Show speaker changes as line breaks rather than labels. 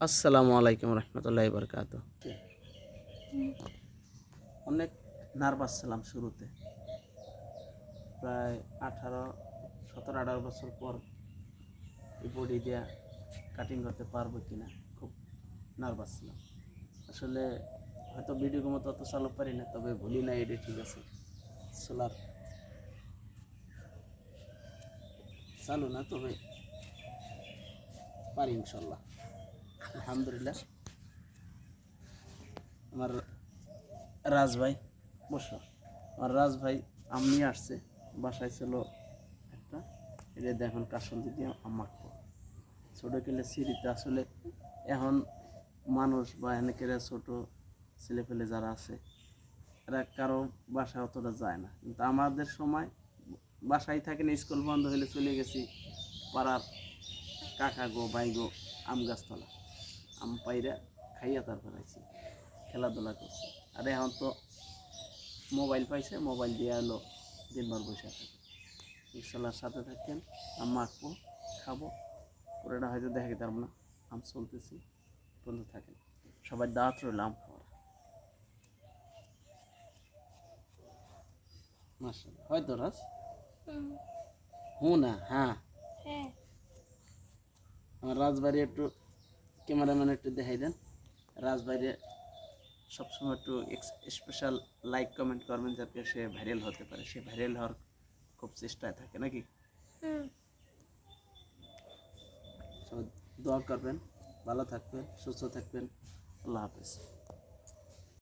আসসালামু আলাইকুম রহমতুল্লাহি বরকাত। অনেক নার্ভাস ছিলাম শুরুতে, প্রায় 17-18 বছর পর এই বডি দিয়ে কাটিং করতে পারবো কিনা খুব নার্ভাস ছিলাম। আসলে হয়তো ভিডিও মতো অত চালু পারি না, তবে ভুলি না, এটা ঠিক আছে। সোলার চালু না, তবে পারি ইনশাল্লাহ, আলহামদুলিল্লাহ। আমার রাজ ভাই বসো, আমার রাজ ভাই আম নিয়ে আসছে, বাসায় ছিল একটা, এটা দেখুন কাসন্দি দিয়ে আম মাখবো। ছোটো কেলে সিঁড়িতে আসলে এখন মানুষ বা অনেকের ছোটো ছেলেপেলে যারা আছে এরা কারো বাসায় অতটা যায় না, কিন্তু আমাদের সময় বাসায় থাকে না, স্কুল বন্ধ হলে চলে গেছি পাড়ার কাকা গো ভাই গো আম গাছতলা, আম পাইরা খাইয়া তারপর আইছি, খেলাধুলা করছি। আর এখন তো মোবাইল পাইছে, মোবাইল দিয়ে এলো দিনভর বসে থাকে। ইনশাল্লাহর সাথে থাকেন, আম মাখবো, খাবো, পুরোটা হয়তো দেখাতে পারবো না, আম চলতেছি, বন্ধু থাকেন, সবাই দাওয়াত রইল আম খাওয়ার। মাশাআল্লাহ, হয়তো রাজ না, হ্যাঁ আমার রাজবাড়ি একটু ক্যামেরাম্যান একটু দেখাই দেন। রাজবাড়ি সবসময় একটু স্পেশাল লাইক কমেন্ট করবেন, যাতে সে ভাইরাল হতে পারে, সে ভাইরাল হওয়ার খুব চেষ্টায় থাকে নাকি। সবাই দোয়া করবেন, ভালো থাকবেন, সুস্থ থাকবেন, আল্লাহ হাফেজ।